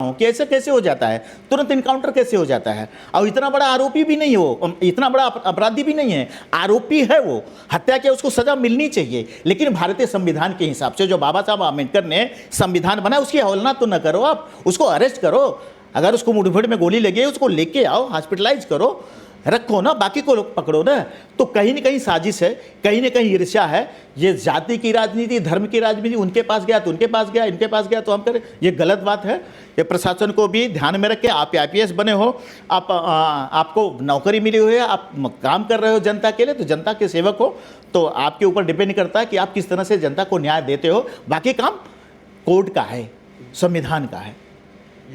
कि ऐसा कैसे हो जाता है, तुरंत इनकाउंटर कैसे हो जाता है। और इतना बड़ा आरोपी भी नहीं हो, इतना बड़ा अपराधी भी नहीं है, आरोपी है वो, हत्या किया, उसको सजा मिलनी चाहिए। लेकिन भारतीय संविधान के हिसाब से जो बाबा साहब आम्बेडकर ने संविधान बनाया उसकी अवहेलना तो न करो, आप उसको अरेस्ट करो। अगर उसको मुठभेड़ में गोली लगी है उसको लेके आओ, हॉस्पिटलाइज करो, रखो ना, बाकी को लोग पकड़ो ना। तो कहीं ना कहीं साजिश है, कहीं ना कहीं ईर्ष्या है। ये जाति की राजनीति, धर्म की राजनीति, उनके पास गया तो उनके पास गया, इनके पास गया तो हम करें, ये गलत बात है। ये प्रशासन को भी ध्यान में रखें। आप IPS बने हो, आपको नौकरी मिली हुई है, आप काम कर रहे हो जनता के लिए, तो जनता के सेवक हो, तो आपके ऊपर डिपेंड करता है कि आप किस तरह से जनता को न्याय देते हो। बाकी काम कोर्ट का है, संविधान का है।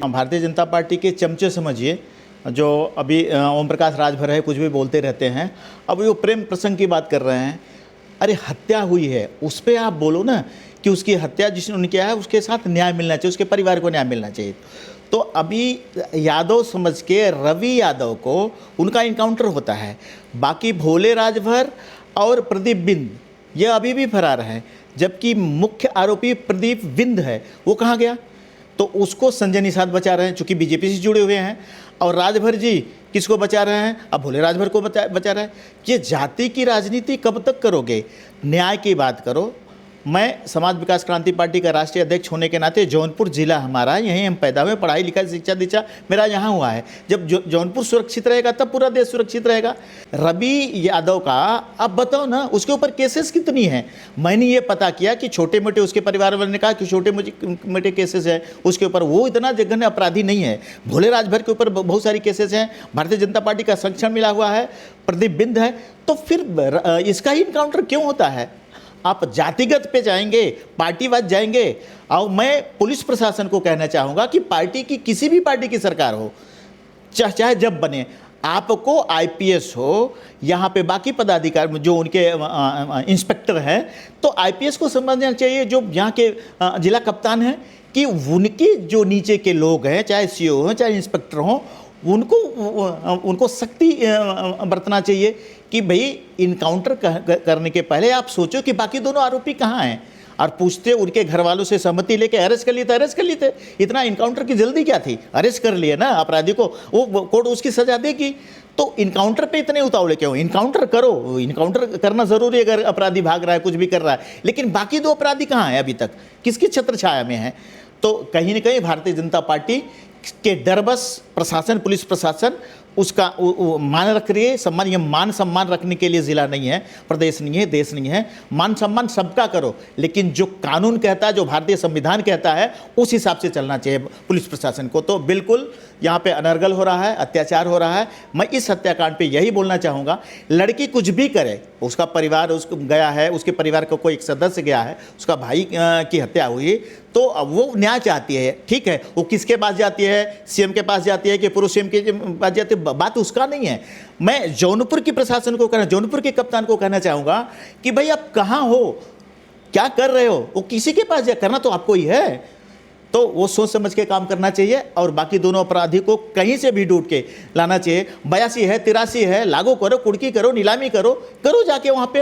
भारतीय जनता पार्टी के चमचे समझिए, जो अभी ओम प्रकाश राजभर है, कुछ भी बोलते रहते हैं। अब वो प्रेम प्रसंग की बात कर रहे हैं, अरे हत्या हुई है उस पर आप बोलो ना कि उसकी हत्या जिसने किया है उसके साथ न्याय मिलना चाहिए, उसके परिवार को न्याय मिलना चाहिए। तो अभी यादव समझ के रवि यादव को उनका इनकाउंटर होता है, बाकी भोले राजभर और प्रदीप बिंद ये अभी भी फरार हैं, जबकि मुख्य आरोपी प्रदीप बिंद है, वो कहाँ गया? तो उसको संजय निषाद बचा रहे हैं, चूंकि बीजेपी से जुड़े हुए हैं। और राजभर जी किसको बचा रहे हैं? अब भोले राजभर को बचा रहे हैं। ये जाति की राजनीति कब तक करोगे? न्याय की बात करो। मैं समाज विकास क्रांति पार्टी का राष्ट्रीय अध्यक्ष होने के नाते, जौनपुर जिला हमारा, यहीं हम पैदा हुए, पढ़ाई लिखाई शिक्षा दीक्षा मेरा यहाँ हुआ है। जब जौनपुर सुरक्षित रहेगा तब पूरा देश सुरक्षित रहेगा। रवि यादव का अब बताओ ना, उसके ऊपर केसेस कितनी हैं? मैंने ये पता किया कि छोटे मोटे, उसके परिवार वालों ने कहा कि छोटे मोटे केसेस हैं उसके ऊपर, वो इतना जघन्य अपराधी नहीं है। भोले राजभर के ऊपर बहुत सारी केसेस हैं, भारतीय जनता पार्टी का संरक्षण मिला हुआ है, प्रदीप बिंद है, तो फिर इसका ही इनकाउंटर क्यों होता है? आप जातिगत पे जाएंगे, पार्टीवाद जाएंगे। और मैं पुलिस प्रशासन को कहना चाहूँगा कि पार्टी की, किसी भी पार्टी की सरकार हो, चाहे जब बने, आपको IPS हो, यहाँ पे बाकी पदाधिकारी जो उनके इंस्पेक्टर हैं, तो IPS को समझना चाहिए, जो यहाँ के जिला कप्तान हैं, कि उनके जो नीचे के लोग हैं, चाहे CO हों चाहे इंस्पेक्टर हों, उनको सख्ती बरतना चाहिए कि भाई इनकाउंटर करने के पहले आप सोचो कि बाकी दोनों आरोपी कहाँ हैं, और पूछते उनके घर वालों से सहमति लेके अरेस्ट कर लिए थे, अरेस्ट कर लिए थे। इतना इनकाउंटर की जल्दी क्या थी? अरेस्ट कर लिए ना अपराधी को, वो कोर्ट उसकी सजा देगी। तो इनकाउंटर पे इतने उतावले क्यों? इनकाउंटर करो, इनकाउंटर करना जरूरी है अगर अपराधी भाग रहा है, कुछ भी कर रहा है। लेकिन बाकी दो अपराधी कहाँ हैं अभी तक, किसकी छत्र छाया में है? तो कहीं ना कहीं भारतीय जनता पार्टी के डरबस प्रशासन, पुलिस प्रशासन उसका मान रख रही है, सम्मान। ये मान सम्मान रखने के लिए ज़िला नहीं है, प्रदेश नहीं है, देश नहीं है। मान सम्मान सबका करो, लेकिन जो कानून कहता है, जो भारतीय संविधान कहता है, उस हिसाब से चलना चाहिए पुलिस प्रशासन को। तो बिल्कुल यहाँ पे अनर्गल हो रहा है, अत्याचार हो रहा है। मैं इस हत्याकांड पे यही बोलना चाहूँगा, लड़की कुछ भी करे, उसका परिवार उसको गया है, उसके परिवार का कोई एक सदस्य गया है, उसका भाई की हत्या हुई, तो अब वो न्याय चाहती है, ठीक है। वो किसके पास जाती है? CM के पास जाती है कि पूर्व CM के पास जाती है? बात उसका नहीं है। मैं जौनपुर की प्रशासन को कहना, जौनपुर के कप्तान को कहना चाहूँगा कि भाई आप कहाँ हो, क्या कर रहे हो? वो किसी के पास करना तो आपको ही है, तो वो सोच समझ के काम करना चाहिए। और बाकी दोनों अपराधी को कहीं से भी ढूंढ के लाना चाहिए। 82 है, 83 है, लागू करो, कुर्की करो, नीलामी करो, करो जाके वहाँ पे।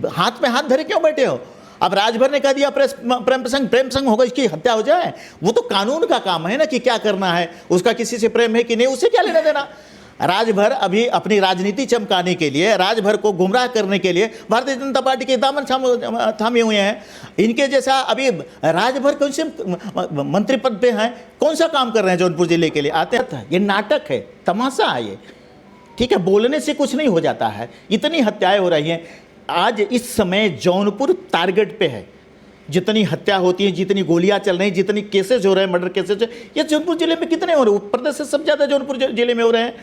हाथ में हाथ धरे क्यों बैठे हो? अब राजभर ने कह दिया प्रेम प्रसंग होगा, इसकी हत्या हो जाए, वो तो कानून का काम है ना कि क्या करना है, उसका किसी से प्रेम है कि नहीं, उससे क्या लेना देना। राजभर अभी अपनी राजनीति चमकाने के लिए, राजभर को गुमराह करने के लिए भारतीय जनता पार्टी के दामन थामे हुए हैं। इनके जैसा अभी राजभर कौन से मंत्री पद पे हैं, कौन सा काम कर रहे हैं जौनपुर जिले के लिए? आते हैं, ये नाटक है, तमाशा है ये, ठीक है। बोलने से कुछ नहीं हो जाता है। इतनी हत्याएं हो रही हैं आज इस समय, जौनपुर टारगेट पे है। जितनी हत्या होती है, जितनी गोलियां चल रही हैं, जितनी केसेस हो रहे हैं, मर्डर केसेस, ये जौनपुर जिले में कितने हो रहे हैं? उत्तर प्रदेश से सब ज़्यादा जौनपुर जिले में हो रहे हैं।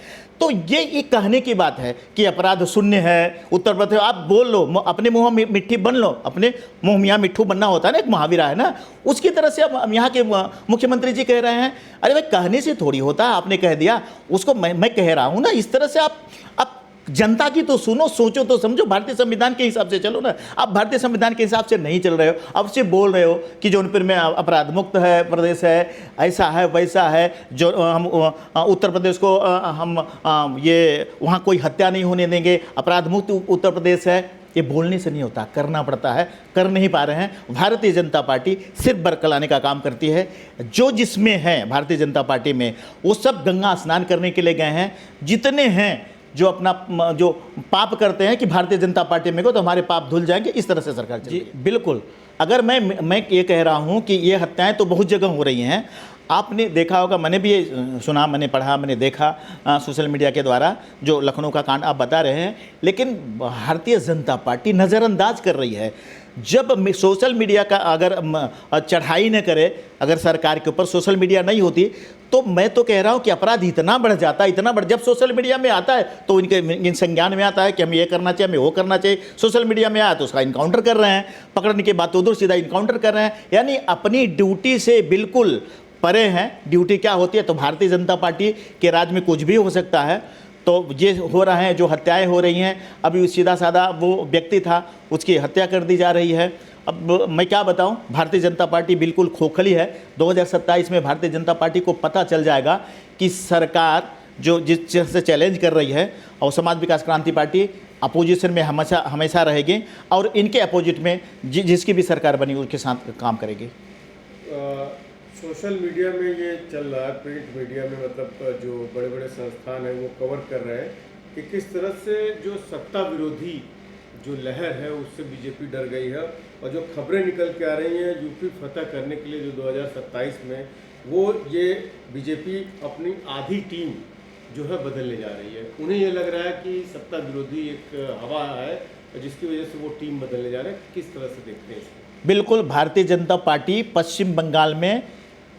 तो ये एक कहने की बात है कि अपराध शून्य है उत्तर प्रदेश। आप बोल लो, अपने मुँह में मिट्टी बन लो, अपने मुँह मियाँ मिट्ठू बनना होता है ना, एक मुहावरा है ना, उसकी तरह से अब यहाँ के मुख्यमंत्री जी कह रहे हैं। अरे भाई, कहने से थोड़ी होता, आपने कह दिया उसको। मैं कह रहा हूँ ना, इस तरह से आप जनता की तो सुनो, सोचो तो समझो, भारतीय संविधान के हिसाब से चलो ना। आप भारतीय संविधान के हिसाब से नहीं चल रहे हो, अब सिर्फ बोल रहे हो कि जौनपुर में अपराध मुक्त है प्रदेश है, ऐसा है वैसा है, जो हम उत्तर प्रदेश को हम ये वहाँ कोई हत्या नहीं होने देंगे, अपराध मुक्त उत्तर प्रदेश है। ये बोलने से नहीं होता, करना पड़ता है, कर नहीं पा रहे हैं। भारतीय जनता पार्टी सिर्फ बरकलाने का काम करती है। जो जिसमें है भारतीय जनता पार्टी में वो सब गंगा स्नान करने के लिए गए हैं। जितने हैं जो अपना जो पाप करते हैं कि भारतीय जनता पार्टी में को तो हमारे पाप धुल जाएंगे, इस तरह से सरकार चल रही है। बिल्कुल, अगर मैं ये कह रहा हूँ कि ये हत्याएं तो बहुत जगह हो रही हैं। आपने देखा होगा, मैंने भी ये सुना, मैंने पढ़ा, मैंने देखा सोशल मीडिया के द्वारा जो लखनऊ का कांड आप बता रहे हैं, लेकिन भारतीय जनता पार्टी नज़रअंदाज कर रही है। जब सोशल मीडिया का अगर चढ़ाई न करे, अगर सरकार के ऊपर सोशल मीडिया नहीं होती, तो मैं तो कह रहा हूँ कि अपराध इतना बढ़ जाता है, इतना बढ़। जब सोशल मीडिया में आता है तो इन संज्ञान में आता है कि हमें ये करना चाहिए, हमें वो करना चाहिए। सोशल मीडिया में आया तो उसका इनकाउंटर कर रहे हैं, पकड़ने के बाद तो उधर सीधा इनकाउंटर कर रहे हैं, यानी अपनी ड्यूटी से बिल्कुल परे हैं। ड्यूटी क्या होती है? तो भारतीय जनता पार्टी के राज में कुछ भी हो सकता है। तो ये हो रहा है, जो हत्याएं हो रही हैं, अभी सीधा साधा वो व्यक्ति था, उसकी हत्या कर दी जा रही है। अब मैं क्या बताऊं, भारतीय जनता पार्टी बिल्कुल खोखली है। 2027 में भारतीय जनता पार्टी को पता चल जाएगा कि सरकार जो जिस तरह से चैलेंज कर रही है, और समाज विकास क्रांति पार्टी अपोजिशन में हमेशा रहेगी, और इनके अपोजिट में जिसकी भी सरकार बनी उसके साथ काम करेगी। सोशल मीडिया में ये चल रहा है, प्रिंट मीडिया में, मतलब जो बड़े बड़े संस्थान हैं वो कवर कर रहे हैं कि किस तरह से जो सत्ता विरोधी जो लहर है उससे बीजेपी डर गई है, और जो खबरें निकल के आ रही हैं यूपी फतह करने के लिए जो 2027 में, वो ये बीजेपी अपनी आधी टीम जो है बदलने जा रही है। उन्हें ये लग रहा है कि सत्ता विरोधी एक हवा है जिसकी वजह से वो टीम बदलने जा रहे हैं। किस तरह से देखते हैं इसको? बिल्कुल, भारतीय जनता पार्टी पश्चिम बंगाल में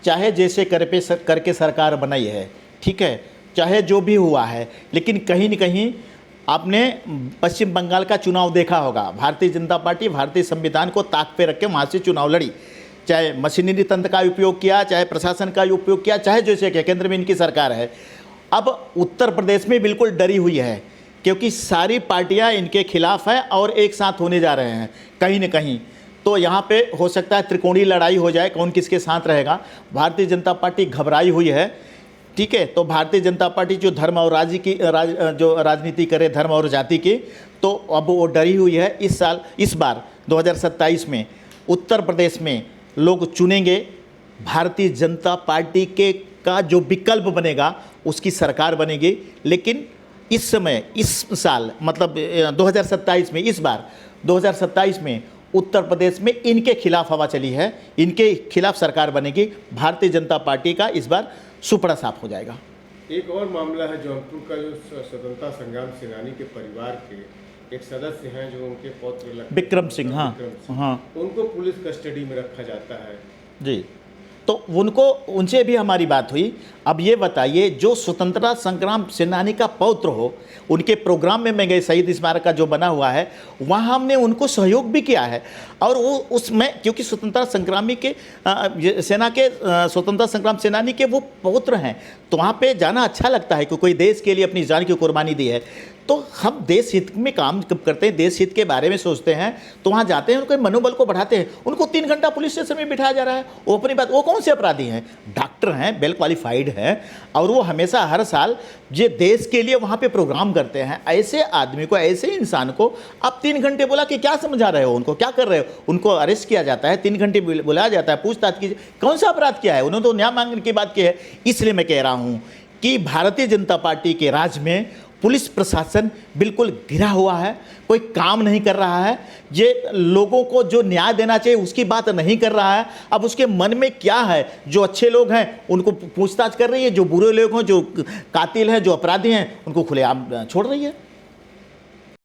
चाहे जैसे करके सरकार बनाई है, ठीक है, चाहे जो भी हुआ है, लेकिन कहीं न कहीं आपने पश्चिम बंगाल का चुनाव देखा होगा। भारतीय जनता पार्टी भारतीय संविधान को ताक पे रख के वहाँ से चुनाव लड़ी, चाहे मशीनरी तंत्र का उपयोग किया, चाहे प्रशासन का उपयोग किया, चाहे जैसे कि केंद्र में इनकी सरकार है। अब उत्तर प्रदेश में बिल्कुल डरी हुई है, क्योंकि सारी पार्टियाँ इनके खिलाफ हैं और एक साथ होने जा रहे हैं कहीं न कहीं। तो यहाँ पे हो सकता है त्रिकोणीय लड़ाई हो जाए, कौन किसके साथ रहेगा। भारतीय जनता पार्टी घबराई हुई है, ठीक है। तो भारतीय जनता पार्टी जो धर्म और राज्य की जो राजनीति करे, धर्म और जाति की, तो अब वो डरी हुई है। इस बार 2027 में उत्तर प्रदेश में लोग चुनेंगे, भारतीय जनता पार्टी का जो विकल्प बनेगा उसकी सरकार बनेगी। लेकिन इस समय, इस साल, मतलब 2027 में, इस बार 2027 में उत्तर प्रदेश में इनके खिलाफ हवा चली है, इनके खिलाफ सरकार बनेगी। भारतीय जनता पार्टी का इस बार सुपड़ा साफ हो जाएगा। एक और मामला है जौनपुर का, जो स्वतंत्रता संग्राम सेनानी के परिवार के एक सदस्य हैं, जो उनके पौत्र विक्रम सिंह, हाँ, उनको पुलिस कस्टडी में रखा जाता है जी। तो उनसे भी हमारी बात हुई। अब ये बताइए, जो स्वतंत्रता संग्राम सेनानी का पौत्र हो, उनके प्रोग्राम में मैं गए, शहीद स्मारक का जो बना हुआ है, वहाँ हमने उनको सहयोग भी किया है। और वो उसमें, क्योंकि स्वतंत्रता संग्रामी के सेना के स्वतंत्रता संग्राम सेनानी के वो पौत्र हैं, तो वहाँ पे जाना अच्छा लगता है कि कोई देश के लिए अपनी जान की कुर्बानी दी है। तो हम देश हित में काम करते हैं, देश हित के बारे में सोचते हैं, तो वहाँ जाते हैं, उनके मनोबल को बढ़ाते हैं। उनको 3 घंटा पुलिस स्टेशन में बिठाया जा रहा है। वो अपनी बात, वो कौन से अपराधी हैं? डॉक्टर हैं, वेल क्वालिफाइड हैं, और वो हमेशा हर साल ये देश के लिए वहाँ पे प्रोग्राम करते हैं। ऐसे आदमी को, ऐसे इंसान को आप 3 घंटे बोला कि क्या समझा रहे हो, उनको क्या कर रहे हो? उनको अरेस्ट किया जाता है, 3 घंटे बुलाया जाता है, पूछताछ की। कौन सा अपराध किया है? उन्होंने तो न्याय मांगने की बात की है। इसलिए मैं कह रहा हूँ कि भारतीय जनता पार्टी के राज में पुलिस प्रशासन बिल्कुल घिरा हुआ है, कोई काम नहीं कर रहा है। ये लोगों को जो न्याय देना चाहिए उसकी बात नहीं कर रहा है। अब उसके मन में क्या है? जो अच्छे लोग हैं उनको पूछताछ कर रही है, जो बुरे लोग हैं, जो कातिल हैं, जो अपराधी हैं, उनको खुलेआम छोड़ रही है।